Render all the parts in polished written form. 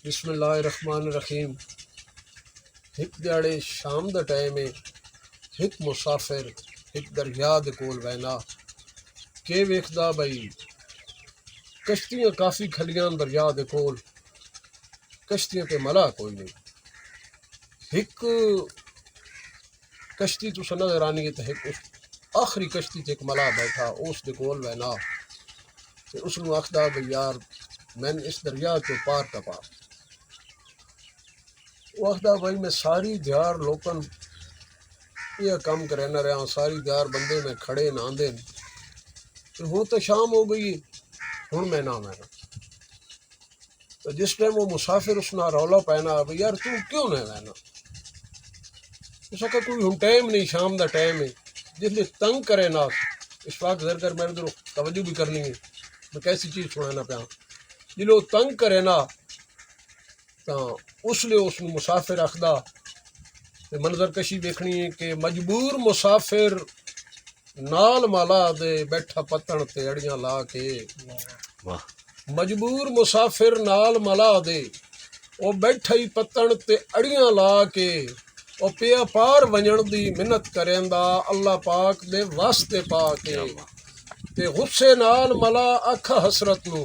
بسم اللہ الرحمن الرحیم۔ ایک دیہڑے شام دا ٹائم ہے، ایک مسافر ایک دریا دے کول بہنا کہ ویکھدا بھئی کشتیاں کافی کھلیاں دریا دے کول، کشتیاں تے ملا کوئی نہیں۔ ایک کشتی تو نظر آنی ہے تے ایک اس آخری کشتی تے ایک ملا بیٹھا اس دے کول بہنا تے اس نو آکھدا بھئی یار میں اس دریا تو پار ٹپا۔ وہ آخدا بھائی میں ساری دیار لوکن یہ کام کرے نہ رہا، ساری دیار بندے میں کھڑے نہ دین، ہوں تو شام ہو گئی ہوں میں نہ میں تو جس ٹائم وہ مسافر اس نہ رولا پینا بھئی یار تو کیوں نہ رہنا، اس کا کوئی ہوں ٹائم نہیں، شام دا ٹائم ہے جس لئے تنگ کرے نہ اشفاق زرگر میرے در توجہ بھی کرنی ہے میں کیسی چیز سنانا پیا جلو تنگ کرے نہ تو اس لیے اس نے مسافر آخدا منظر کشی دیکھنی ہے کہ مجبور مسافر نال مالا دے بیٹھا پتن تے اڑیاں لا کے، مجبور مسافر نال ملا دے او بیٹھا ہی پتن تے اڑیاں لا کے او پیا پار ونجن دی منت کریندا اللہ پاک دے واسطے پا کے تے غصے نال ملا اکھا حسرت نو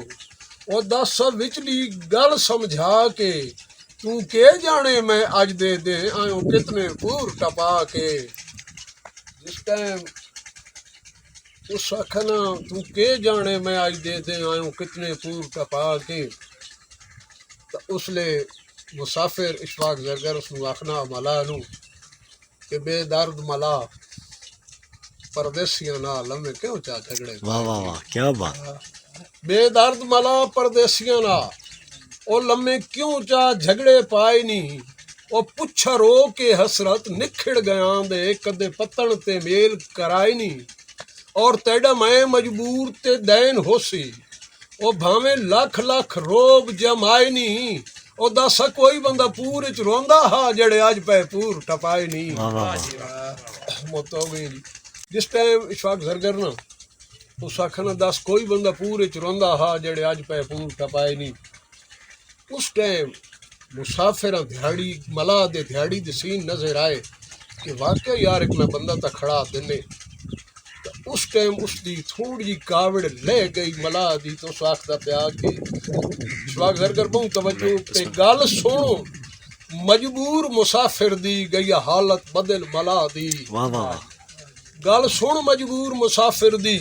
او دس وچلی گل سمجھا کے تو کے جانے میں اج دے دے آئوں کتنے پور ٹپا کے، جس ٹائم اس آکھنا تو کے جانے میں اج دے دے آئوں کتنے پور ٹپا کے، تو اس لے مسافر اشفاق زرگر اس نو آکھنا ملا نو کہ بے درد ملا پردیسیاں نال لمے کیوں چا جھگڑے، واہ واہ واہ کیا بات، بے درد ملا پردیسیاں نال او لمے کیوں چا جھگڑے پائے نہیں، او پچھا رو کے حسرت نکھڑ گیاں دے کدے پتن تے میل کرائے نہیں، اور تیڈا میں مجبور تے دین ہو سی او بھاویں لکھ لکھ روب جمائے نہیں، او دسا کوئی بندہ پورے چ روندا ہا جڑے اج پہ پور ٹپائے نہیں۔ موت ہو گئی جس ٹائم اشفاق زرگر نا اس آکھنا دس کوئی بندہ پورے چ روندا ہا جڑے اج پہ پور ٹپائے نہیں، اس ٹائم مسافراں دھیاڑی ملا دے دھیاڑی دے سین نظر آئے کہ واقعہ یار ایک میں بندہ تا کھڑا دینے، اس ٹائم اس دی تھوڑی جی کاوڑ لے گئی ملا دی تو اس آخدہ پیا کہ اشفاق زرگر بہت توجہ تے گل سنو مجبور مسافر دی گئی حالت بدل ملا دی، واہ واہ گل سن مجبور مسافر دی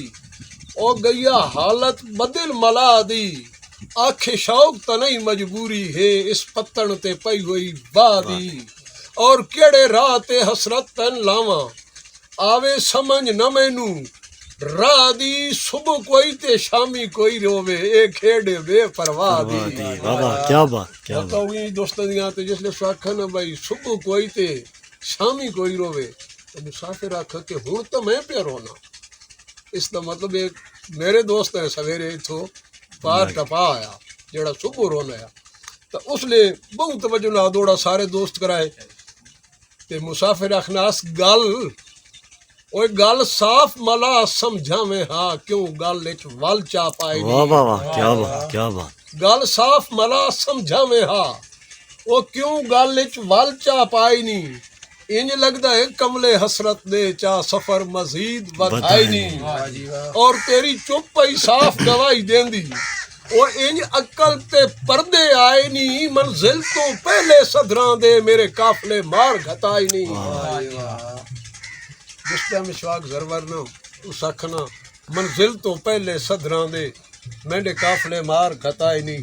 او گئی حالت بدل ملا دی، آکھے شوق تا نہیں مجبوری ہے اس پتن تے پئی ہوئی واہ دی، اور کیڑے راہ تے حسرت تن لاواں آوے سمجھ نہ مینوں راہ دی، صبح کوئی تے شامی کوئی روے اے کھیڑے بے پرواہ دی، واہ واہ کیا بات کیا بات، بتاؤ گی دوستاں دیاں تے جس لے آکھن بھائی صبح کوئی تے شامی کوئی روے تو مسافر آکھا کہ ہن تو میں پیا رونا، اس دا مطلب ایک میرے دوست ہے سویرے اتھوں پار ٹپا آیا جڑا صبح رونا ہے، تو اس لے بہت توجہ نہ دوڑا سارے دوست کرائے تے مسافر آخنا اس گل اوے گل صاف ملا سمجھاویں ہاں کیوں گل وچ ول چا پائے واہ واہ واہ کیا بات کیا بات، گل صاف ملا سمجھاویں ہاں او کیوں گل وچ ول چا پائے نہیں، انج لگدا ہے کملے حسرت دے چا سفر مزید بدھائی نہیں، اور تیری چپ ہی صاف گواہی دیندی او انج عقل تے پردے آئے نہیں، منزل تو پہلے صدراں دے میرے قافلے مار گھتائی نہیں۔ جس ٹائم اشفاق زرور نا اس آکھنا منزل تو پہلے صدراں دے میرے قافلے مار گھتائی نہیں،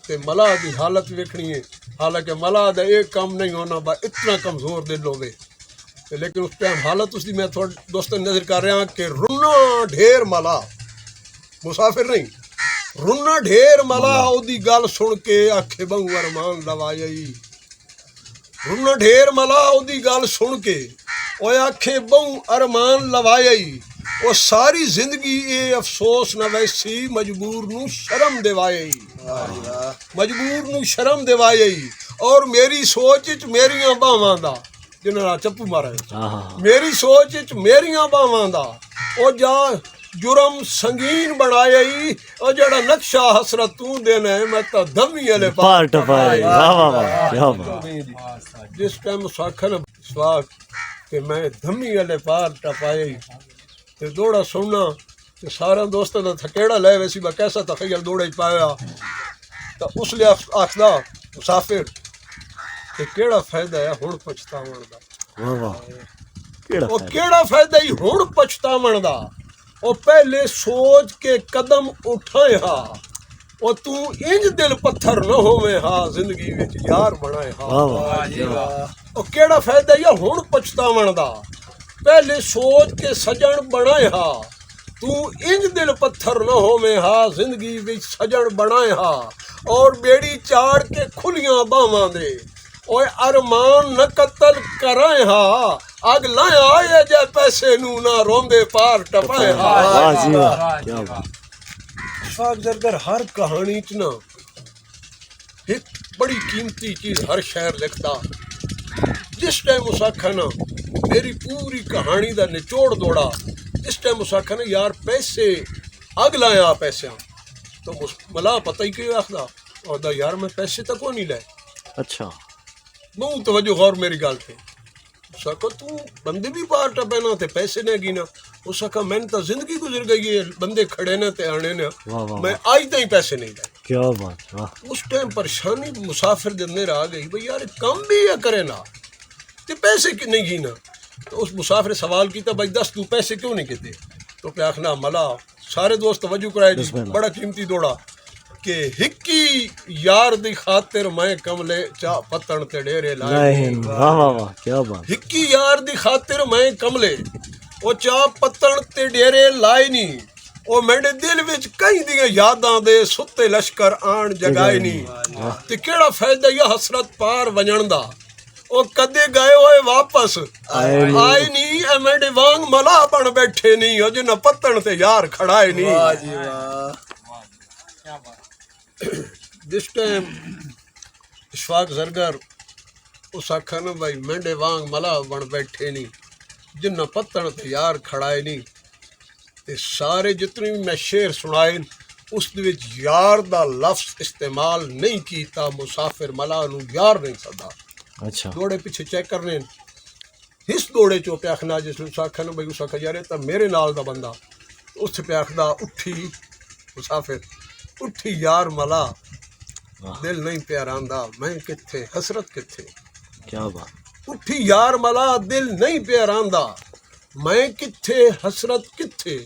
تے ملا دی حالت ویکھنی ہے، حالانکہ ملا دا ایک کام نہیں ہونا با اتنا کمزور دل ہوے، لیکن اس ٹائم حالت اس دی میں تھوڑا دوستوں نظر کر رہا کہ رنا ڈھیر ملا مسافر نہیں، رنا ڈھیر ملا او دی گل سن کے آکھے بہو ارمان لوائی، رنا ڈھیر ملا او دی گل سن کے او آکھے بہو ارمان لوائی، او ساری زندگی اے افسوس نہ ویسی مجبور نو شرم دیوائی، مجبور نو شرم دیوائی، اور میری سوچ وچ میریاں باواں دا جنہاں چپو مارا میری سوچ وچ میریاں باواں دا او جا جرم سنگین بنایا ہی اور جڑا نقشہ حسرت تو دینا ہے میں تو دھمی والے پار ٹپائے واہ واہ واہ کیا بات جس ٹائم ساکھن سواگ کہ میں دھمی والے پار ٹپائے تے دوڑا سننا تے سارا دوستاں دا تھکیڑا لے ویسی با کیسا تخیل دوڑا ہی پایا تو اس لیے آخدا مسافر کہ کیڑا فائدہ ہے ہن پچھتاون دا واہ واہ کیڑا او کیڑا فائدہ ہی ہن پچھتاون دا او پہلے سوچ کے قدم اٹھائے ہا او تو انج دل پتھر نہ ہووے ہا زندگی وچ یار بنائے ہا واہ واہ او کیڑا فائدہ یا ہن پچھتاون دا پہلے سوچ کے سجن بنائے ہا تو انج دل پتھر نہ ہووے ہا زندگی وچ سجن بنائے ہا اور بیڑی چاڑ کے کھلیاں باواں دے اوے ارمان نہ قتل کرائے ہا اگ لائے آئے جے پیسے نو نہ روندے پار ٹپائے ہا واہ جی واہ کیا بات اشفاق زرگر ہر کہانی چ نا ایک بڑی قیمتی چیز ہر شہر لکھتا جس ٹائم اس آکھا نا میری پوری کہانی دا نچوڑ دوڑا جس ٹائم اس آکھا نا یار پیسے اگ لایا پیسے تو ملا پتہ ہی کیوں آخدا اور دا یار میں پیسے تک کو نہیں لائے اچھا بہت توجہ غور میری گل پہ اس آکھا تو بندے بھی پار ٹپینا تے پیسے نہ گینا اس آکھا میں نے تو زندگی گزر گئی ہے بندے کھڑے نہ تے آنے نہ واہ واہ میں آج تھی پیسے نہیں لائے کیا بات واہ اس ٹائم پریشانی مسافر دے اندر آ گئی بھئی یار کم بھی یا کرے نا تے پیسے نہیں گینا تو اس مسافر سوال کیتا بھائی دس تو پیسے کیوں نہیں کہتے تو پہ آخنا ملا سارے دوست توجہ کرائے جی بسم اللہ۔ بڑا قیمتی دوڑا کہ ہکی یار دی خاطر میں کملے چا پتن تے ڈیرے لائے نہیں واہ واہ واہ کیا بات ہکی یار دی خاطر میں کملے او چا پتن تے ڈیرے لائے نہیں او میرے دل وچ کئی دیاں یاداں دے ستے لشکر آن جگائے نہیں تے کیڑا فائدہ یا حسرت پار ونجن دا او کدے گئے ہوئے واپس آئے نہیں اے میرے وانگ ملا بن بیٹھے نہیں او جنہ پتن تے یار کھڑائے نہیں جس ٹائم اشفاق زرگر اس آکھا نا بھائی مینڈے وانگ ملا بن بیٹھے نہیں جنہ پتن تے یار کھڑائے نہیں تے سارے جتنے بھی میں شعر سنائے اس دے وچ یار دا لفظ استعمال نہیں کیتا مسافر ملا نو یار نہیں سدا اچھا دوڑے پیچھے چیک کرنے اس دوڑے چو پہ آخنا جس نے اس آکھا نا بھائی اس آکھا یار تا میرے نال دا بندہ اس پہ آخدا اٹھی مسافر اٹھی یار ملا دل نہیں پیاراندا میں کتھے حسرت کتھے کیا بات اٹھی یار ملا دل نہیں پیاراندا میں کتھے حسرت کتھے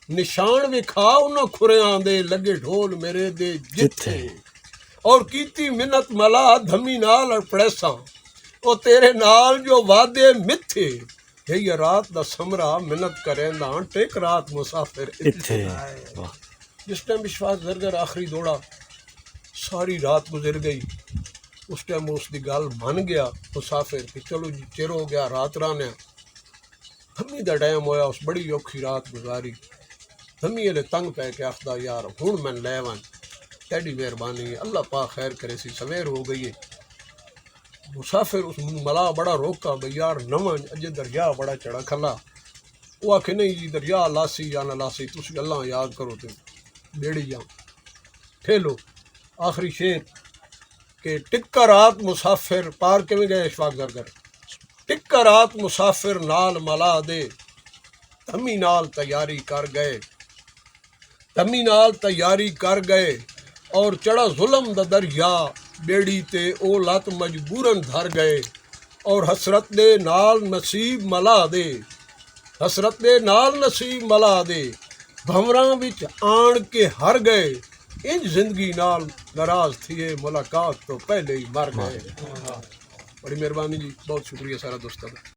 نشان وکھا انہاں کھریاں دے لگے ڈھول میرے دے جتھے اور کیتی منت ملا دھمی نال اور پڑیساں او تیرے نال جو وعدے متھے یہ رات دا سمرا منت کریں دا ٹیک رات مسافر اتھے واہ جس ٹائم اشفاق زرگر آخری دوڑا ساری رات گزر گئی اس ٹائم اس دی گل من گیا مسافر کہ چلو جی چر ہو گیا رات رانے دھمی دا ٹائم ہویا اس بڑی اوکھی رات گزاری دھمی والے تنگ پہ کے آخدا یار ہن میں لے ون تیری مہربانی اللہ پاک خیر کرے سی سویر ہو گئی ہے مسافر اس ملا بڑا روکا بھئی یار نواں اجے دریا بڑا چڑھا کھلا وہ آکھے نہیں جی دریا لاسی یا نہ لاسی تسی اللہ یاد کرو تے بیڑی جاؤ ٹھیلو آخری شعر کہ ٹکا رات مسافر پار کے میں گئے اشفاق زرگر ٹکا رات مسافر نال ملا دے تمی نال تیاری کر گئے تمی نال تیاری کر گئے اور چڑھا ظلم دا دریا بیڑی تے او لت مجبورن دھر گئے اور حسرت دے نال نصیب ملا دے حسرت دے نال نصیب ملا دے بھوراں وچ آن کے ہر گئے انج زندگی نال ناراض تھیے ملاقات تو پہلے ہی مر گئے بڑی مہربانی جی بہت شکریہ سارا دوستوں کا